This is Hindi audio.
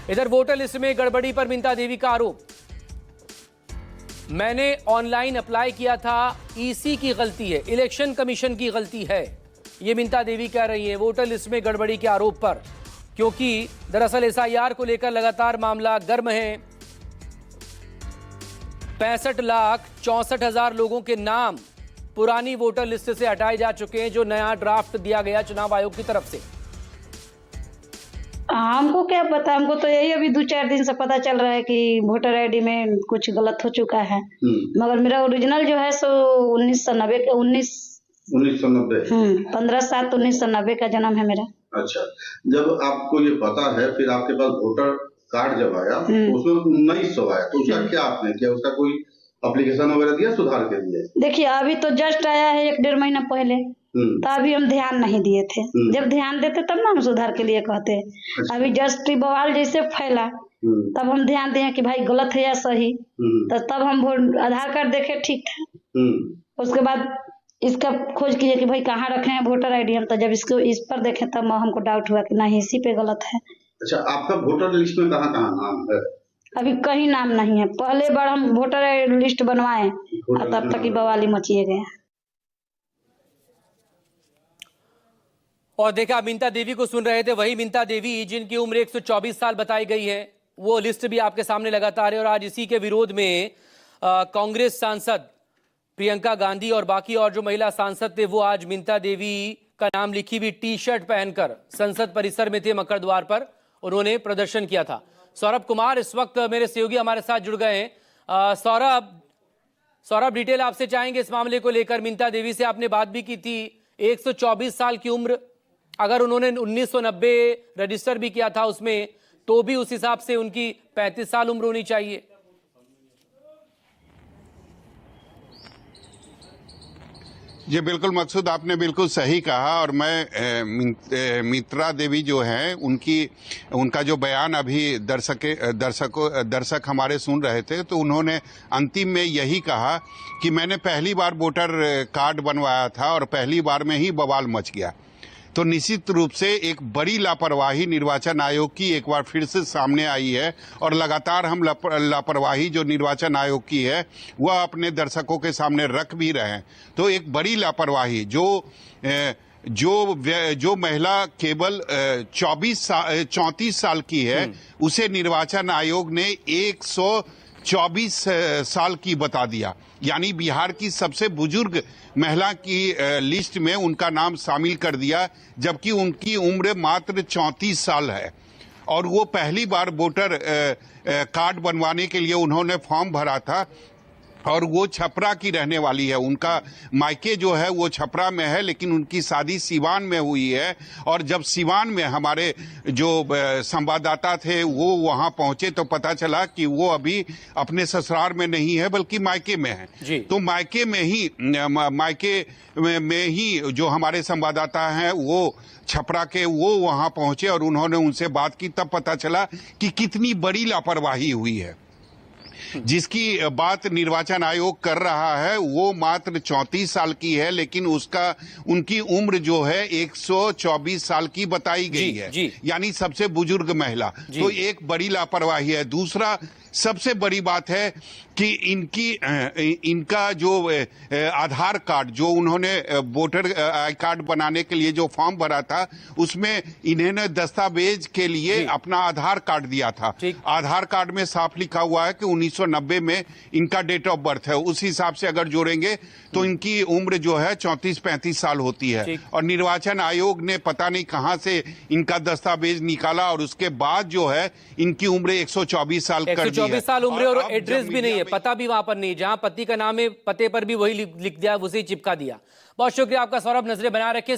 इधर वोटर लिस्ट में गड़बड़ी पर मिंता देवी का आरोप। मैंने ऑनलाइन अप्लाई किया था, ईसी की गलती है, इलेक्शन कमीशन की गलती है, ये मिंता देवी कह रही है वोटर लिस्ट में गड़बड़ी के आरोप पर, क्योंकि दरअसल एसआईआर को लेकर लगातार मामला गर्म है। 65,64,000 लोगों के नाम पुरानी वोटर लिस्ट से हटाए जा चुके हैं, जो नया ड्राफ्ट दिया गया चुनाव आयोग की तरफ से। हमको क्या पता, हमको तो यही अभी 2-4 दिन से पता चल रहा है कि वोटर आईडी में कुछ गलत हो चुका है। मगर मेरा ओरिजिनल जो है सो 1990 का 1990 15/7/1990 का जन्म है मेरा। अच्छा, जब आपको ये पता है, फिर आपके पास वोटर कार्ड जब आया तो उसमें 1900 आया, तो उसका क्या आपने किया? उसका कोई एप्लीकेशन वगैरह दिया सुधार के लिए? देखिए, अभी तो जस्ट आया है 1-1.5 महीना पहले, तो अभी हम ध्यान नहीं दिए थे। जब ध्यान देते तब ना हम सुधार के लिए कहते। अच्छा। अभी जस्ट बवाल जैसे फैला तब हम ध्यान दिए कि भाई गलत है या सही, तो तब हम आधार कार्ड देखे, ठीक था। उसके बाद इसका खोज किए कि भाई कहाँ रखे हैं वोटर आईडी। हम तो जब इसको इस पर देखे तब हमको डाउट हुआ कि नहीं, इसी पे गलत है। अच्छा, आपका वोटर लिस्ट में कहाँ कहाँ नाम है? अभी कहीं नाम नहीं है। पहले बार हम वोटर लिस्ट बनवाए तब तक ही बवाली मचिए गए। और देखा, मिंता देवी को सुन रहे थे, वही मिंता देवी जिनकी उम्र 124 साल बताई गई है। वो लिस्ट भी आपके सामने लगातार है। और आज इसी के विरोध में कांग्रेस सांसद प्रियंका गांधी और बाकी और जो महिला सांसद थे, वो आज मिंता देवी का नाम लिखी हुई टी शर्ट पहनकर संसद परिसर में थे। मकर द्वार पर उन्होंने प्रदर्शन किया था। सौरभ कुमार इस वक्त मेरे सहयोगी हमारे साथ जुड़ गए हैं। सौरभ, डिटेल आपसे चाहेंगे इस मामले को लेकर। मिंता देवी से आपने बात भी की थी, 124 साल की उम्र, अगर उन्होंने 1990 रजिस्टर भी किया था उसमें, तो भी उस हिसाब से उनकी 35 साल उम्र होनी चाहिए। जी बिल्कुल मकसूद, आपने बिल्कुल सही कहा। और मैं मित्रा देवी जो हैं उनका जो बयान अभी दर्शक हमारे सुन रहे थे, तो उन्होंने अंतिम में यही कहा कि मैंने पहली बार वोटर कार्ड बनवाया था और पहली बार में ही बवाल मच गया। तो निश्चित रूप से एक बड़ी लापरवाही निर्वाचन आयोग की एक बार फिर से सामने आई है। और लगातार हम लापरवाही जो निर्वाचन आयोग की है वह अपने दर्शकों के सामने रख भी रहे हैं। तो एक बड़ी लापरवाही जो महिला केवल 34 साल की है, उसे निर्वाचन आयोग ने 124 साल की बता दिया। यानी बिहार की सबसे बुजुर्ग महिला की लिस्ट में उनका नाम शामिल कर दिया, जबकि उनकी उम्र मात्र 34 साल है। और वो पहली बार वोटर कार्ड बनवाने के लिए उन्होंने फॉर्म भरा था, और वो छपरा की रहने वाली है। उनका मायके जो है वो छपरा में है, लेकिन उनकी शादी सिवान में हुई है। और जब सिवान में हमारे जो संवाददाता थे वो वहां पहुंचे, तो पता चला कि वो अभी अपने ससुराल में नहीं है बल्कि मायके में है। तो मायके में ही जो हमारे संवाददाता हैं वो छपरा के, वो वहां पहुंचे और उन्होंने उनसे बात की। तब पता चला कि कितनी बड़ी लापरवाही हुई है। जिसकी बात निर्वाचन आयोग कर रहा है वो मात्र 34 साल की है, लेकिन उनकी उम्र जो है 124 साल की बताई गई है। यानी सबसे बुजुर्ग महिला। तो एक बड़ी लापरवाही है। दूसरा सबसे बड़ी बात है कि इनका जो आधार कार्ड, जो उन्होंने वोटर आई कार्ड बनाने के लिए जो फॉर्म भरा था, उसमें इन्होंने दस्तावेज के लिए अपना आधार कार्ड दिया था। आधार कार्ड में साफ लिखा हुआ है कि 1990 में इनका डेट ऑफ बर्थ है। उस हिसाब से अगर जोड़ेंगे तो इनकी उम्र जो है 34-35 साल होती है। और निर्वाचन आयोग ने पता नहीं कहां से इनका दस्तावेज निकाला, और उसके बाद जो है इनकी उम्र 124 साल कर दी है। 124 साल उम्र और एड्रेस भी नहीं है, पता भी वहां पर नहीं, जहां पति का नाम है पते पर भी वही लिख दिया, उसे चिपका दिया। बहुत शुक्रिया आपका सौरभ, नजरें बना रखे।